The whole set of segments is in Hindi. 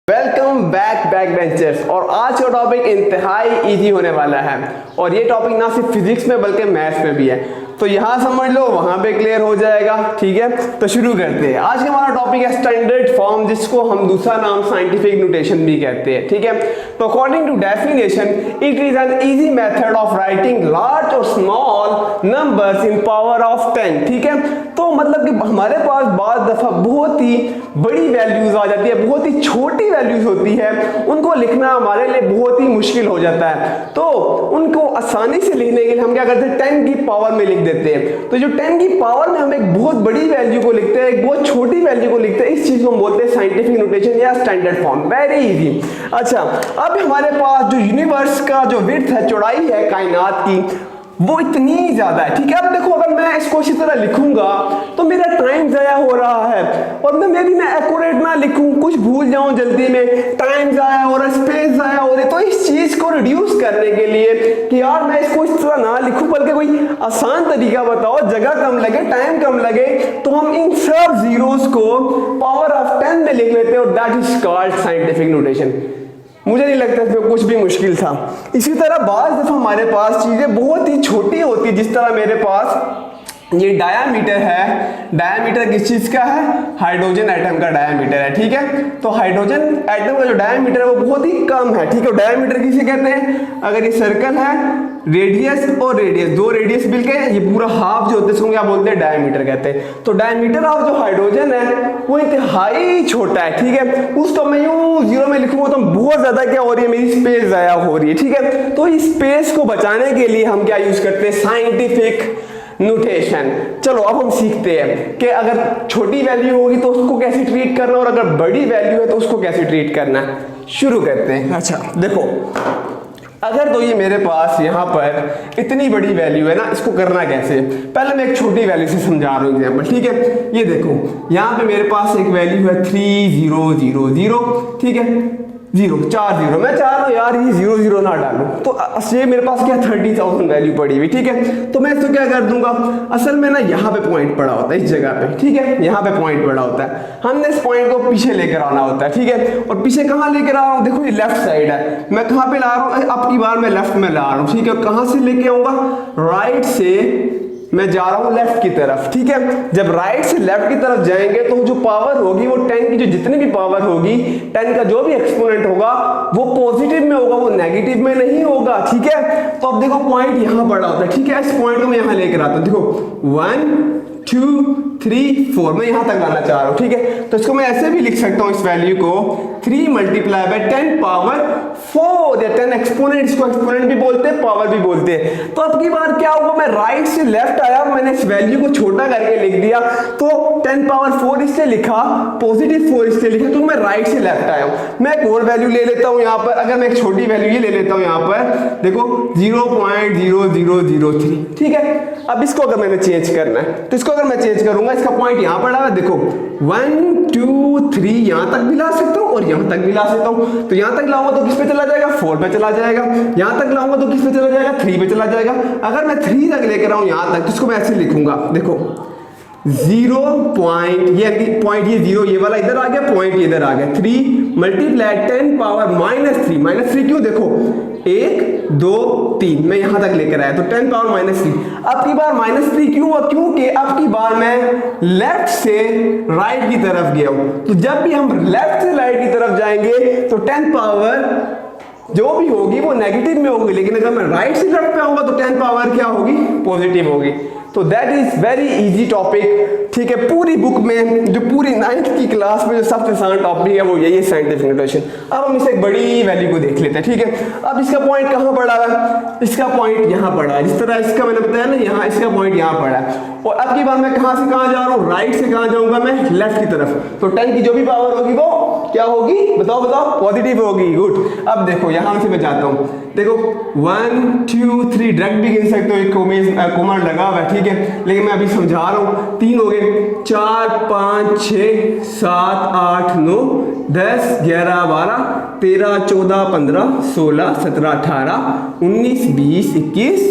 Welcome back benchers. और आज का टॉपिक इंतहाई इजी होने वाला है और ये टॉपिक ना सिर्फ फिजिक्स में बल्कि मैथ्स में भी है, तो यहाँ समझ लो वहाँ पे क्लियर हो जाएगा। ठीक है, तो शुरू करते हैं। आज का हमारा टॉपिक है स्टैंडर्ड फॉर्म, जिसको हम दूसरा नाम साइंटिफिक नोटेशन भी कहते हैं। ठीक है, तो according to definition it is an easy method of writing large और small numbers in power of 10। ठीक है, तो मतलब कि हमारे पास बाद दफा बहुत ही बड़ी वैल्यूज आ जाती है, बहुत ही छोटी वैल्यूज होती है, उनको लिखना हमारे लिए बहुत ही मुश्किल हो जाता है। तो उनको आसानी से लिखने के लिए हम क्या करते हैं, 10 की पावर में लिख देते हैं। तो जो 10 की पावर में हम एक बहुत बड़ी वैल्यू को लिखते हैं, एक बहुत छोटी वैल्यू को लिखते हैं, इस चीज को हम बोलते हैं साइंटिफिक नोटेशन या स्टैंडर्ड फॉर्म। Very easy. अच्छा, अब हमारे पास जो यूनिवर्स का जो विड्थ है, चौड़ाई है कायनात की, वो इतनी ज्यादा है। ठीक है, अब देखो अगर मैं इसको इसी तरह लिखूंगा तो मेरा टाइम जाया हो रहा है, और मैं एक्यूरेट ना लिखूं, कुछ भूल जाऊं जल्दी में, टाइम जाया हो रहा है, स्पेस जाया हो रही है। तो इस चीज को रिड्यूस करने के लिए कि यार मैं इसको इस तरह ना लिखूं, बल्कि कोई आसान तरीका बताओ, जगह कम लगे, टाइम कम लगे, तो हम इन सब जीरोस को पावर ऑफ 10 में लिख लेते हैं, और that is called scientific notation. मुझे नहीं लगता इसमें कुछ भी मुश्किल था। इसी तरह बाज़ दफ़ा हमारे पास चीज़ें बहुत ही छोटी होती है, जिस तरह मेरे पास ये डायामीटर है। डायामीटर किस चीज़ का है? हाइड्रोजन एटम का डायामीटर है। ठीक है, तो हाइड्रोजन एटम का जो डायामीटर है वो बहुत ही कम है। ठीक है, डायामीटर किसे कहते हैं? अगर ये सर्कल है, रेडियस और रेडियस, दो रेडियस मिलके ये पूरा हाफ जो होते हैं उसको क्या बोलते हैं? डायामीटर कहते हैं। तो डायामीटर ऑफ जो हाइड्रोजन है वो इंतहाई छोटा है। ठीक है, उसको मैं यूं जीरो में लिखूंगा तो बहुत ज्यादा क्या हो रही है, मेरी स्पेस जाया हो रही है। ठीक है, तो इस स्पेस को बचाने के लिए हम क्या यूज करते हैं? Scientific notation. चलो अब हम सीखते हैं कि अगर छोटी वैल्यू होगी तो उसको कैसे ट्रीट करना, और अगर बड़ी वैल्यू है तो उसको कैसे ट्रीट करना है। शुरू करते हैं। अच्छा देखो, अगर तो ये मेरे पास यहाँ पर इतनी बड़ी वैल्यू है ना, इसको करना कैसे? पहले मैं एक छोटी वैल्यू से समझा रहा हूँ एग्जाम्पल। ठीक है, ये देखो यहाँ पे मेरे पास एक वैल्यू है 3000। ठीक है, 4 0। मैं चाह रहा हूँ यार ये 0 0 ना डालूं, तो ये मेरे पास क्या 30,000 वैल्यू पड़ी हुई। ठीक है, तो मैं इसको क्या कर दूंगा, असल में ना यहाँ पे पॉइंट पड़ा होता है, इस जगह पे। ठीक है, यहाँ पे पॉइंट पड़ा होता है, हमने इस पॉइंट को पीछे लेकर आना होता है। ठीक है, और पीछे कहाँ लेकर आ रहा हूँ? देखो ये लेफ्ट साइड है, मैं कहाँ पे ला रहा हूँ? अब की बार मैं लेफ्ट में ला रहा हूँ। ठीक है, कहाँ से लेके आऊंगा? राइट से मैं जा रहा हूं लेफ्ट की तरफ। ठीक है, जब राइट से लेफ्ट की तरफ जाएंगे तो जो पावर होगी वो 10 की, जो जितनी भी पावर होगी, 10 का जो भी एक्सपोनेंट होगा वो पॉजिटिव में होगा, वो नेगेटिव में नहीं होगा। ठीक है, तो अब देखो पॉइंट यहां पड़ा होता है। ठीक है, इस पॉइंट को मैं यहां लेकर आता हूं। देखो 1 2 3 4 मैं यहां तक लाना चाह रहा हूं। ठीक है, तो इसको मैं ऐसे भी लिख सकता हूं, इस वैल्यू को 3 मल्टीप्लाई बाय 10 पावर 4 या 10 एक्सपोनेंट, इसको एक्सपोनेंट भी बोलते हैं, पावर भी बोलते हैं। तो अब की बार क्या होगा, मैं राइट से लेफ्ट आया, मैंने इस वैल्यू को छोटा करके लिख दिया, तो 10 पावर 4 इसलिए लिखा, पॉजिटिव 4 इसलिए लिखा, तो मैं राइट से लेफ्ट आया हूं। मैं एक और वैल्यू ले लेता हूं यहां पर, अगर मैं एक छोटी वैल्यू ये ले लेता हूं यहां पर, देखो 0.0003। ठीक है, अब इसको अगर मैंने चेंज करना है तो इसको अगर मैं चेंज करूंगा, इसका पॉइंट यहां पड़ा है, देखो 1 2 3 यहां तक भी ला सकता हूं और यहां तक भी ला सकता हूं। तो यहां तक लाऊंगा तो किस पे चला जाएगा? 4 पे चला जाएगा। यहां तक लाऊंगा तो किस पे चला जाएगा? 3 पे चला जाएगा। अगर मैं 3 तक लेकर आऊं यहां तक, तो इसको मैं ऐसे लिखूंगा, देखो 0 पॉइंट, ये पॉइंट, ये 0 ये वाला इधर आ गया, पॉइंट ये इधर आ गया, 3 मल्टीप्लाई 10 पावर -3। -3 क्यों? देखो 1 2 3 मैं यहां तक लेकर आया, तो 10 पावर -3। अब की बार -3 क्यों हुआ? क्योंकि अब की बार मैं लेफ्ट से राइट की तरफ गया हूं। तो जब भी हम लेफ्ट से राइट की तरफ जाएंगे तो 10 पावर जो भी होगी वो नेगेटिव में होगी, लेकिन अगर मैं राइट से लेफ्ट पे आऊंगा तो 10 पावर क्या होगी? पॉजिटिव होगी। तो that is very easy topic. ठीक है, पूरी बुक में, जो पूरी 9th की क्लास में जो सबसे आसान टॉपिक है वो यही है, साइंटिफिक नोटेशन। अब हम इसे एक बड़ी वैल्यू को देख लेते हैं। ठीक है, अब इसका पॉइंट कहाँ पड़ा है? इसका पॉइंट यहाँ पड़ा है, जिस तरह इसका मैंने बताया ना, यहाँ इसका पॉइंट यहाँ पड़ा है। और अब की बार मैं कहाँ से कहाँ जा रहा हूँ? राइट से कहाँ जाऊंगा? मैं लेफ्ट की तरफ। तो 10 की जो भी पावर होगी वो क्या होगी? बताओ बताओ, पॉजिटिव होगी। गुड। अब देखो यहां से मैं जाता हूं, देखो 1 2 3 डायरेक्ट भी गिन सकते हो, एक कॉमन लगा हुआ है। ठीक है, लेकिन मैं अभी समझा रहा हूं, 3 हो गए, 4 5 6 7 8 9 10 11 12 13 14 15 16 17 18 19 20 21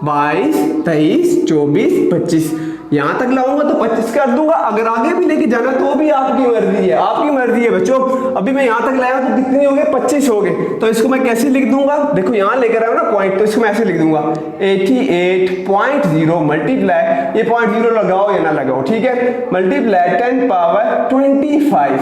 22 23 24 25 यहाँ तक लाऊंगा तो 25 कर दूंगा, अगर आगे भी लेके जाना तो भी आपकी मर्जी है, आपकी मर्जी है बच्चों। अभी मैं यहाँ तक लाया तो कितने हो गए, 25 हो गए, तो इसको मैं कैसे लिख दूंगा, देखो यहाँ लेकर आया ना पॉइंट, तो इसको मैं ऐसे लिख दूंगा 88.0 मल्टीप्लाई, ये 0.0 लगाओ या ना लगाओ, ठीक है, मल्टीप्लाई 10 पावर 25।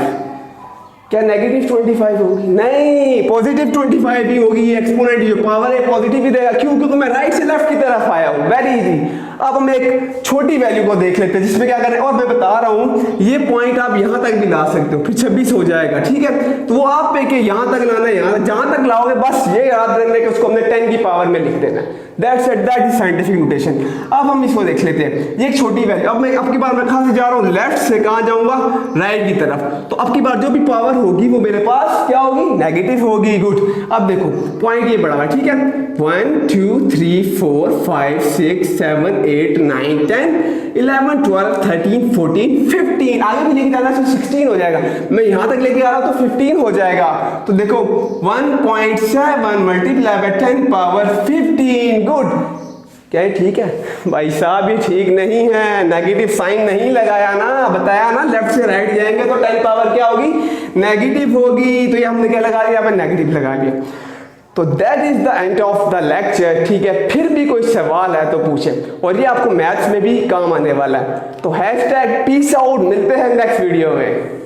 क्या नेगेटिव 25 होगी? नहीं, पॉजिटिव 25 ही होगी। ये एक्सपोनेंट जो पावर है पॉजिटिव ही देगा, क्यों? क्योंकि मैं राइट से लेफ्ट की तरफ आया हूँ। Very easy. अब हम एक छोटी वैल्यू को देख लेते हैं जिसमें क्या करें, और मैं बता रहा हूँ ये पॉइंट आप यहाँ तक भी ला सकते हो, फिर 26 हो जाएगा, ठीक है। तो वो आप पे के यहाँ तक लाना है, यहाँ जहाँ तक लाओगे बस ये याद रखना कि उसको हमने 10 की पावर में लिख देना। That's it, that is scientific notation. अब हम इसको देख लेते हैं, ये एक छोटी वैल्यू। अब मैं अब की बार मैं कहाँ से जा रहा हूँ, लेफ्ट से कहाँ जाऊंगा, राइट की तरफ। तो अब की बार जो भी पावर होगी वो मेरे पास क्या होगी, नेगेटिव होगी। गुड। अब देखो पॉइंट ये बड़ा है, ठीक है, 1 2 3 4 5 6 7 8 9 10 11 12 13 14 15, आगे भी लेके जाना तो 16 हो जाएगा। मैं यहाँ तक लेके आ रहा हूँ तो 15 हो जाएगा। तो देखो 1.7 मल्टीप्लाई बाय 10 पावर 15। गुड। क्या ये ठीक है? भाई साहब ये ठीक नहीं है, नेगेटिव साइन नहीं लगाया ना, बताया ना लेफ्ट से राइट जाएंगे तो 10 पावर क्या होगी, नेगेटिव होगी। तो ये हमने क्या लगा दिया, यहाँ पे नेगेटिव लगा दिया। तो that is the end of the lecture, ठीक है। फिर भी कोई सवाल है तो पूछे, और ये आपको मैथ्स में भी काम आने वाला है। तो हैशटैग पीस आउट, मिलते हैं नेक्स्ट वीडियो में।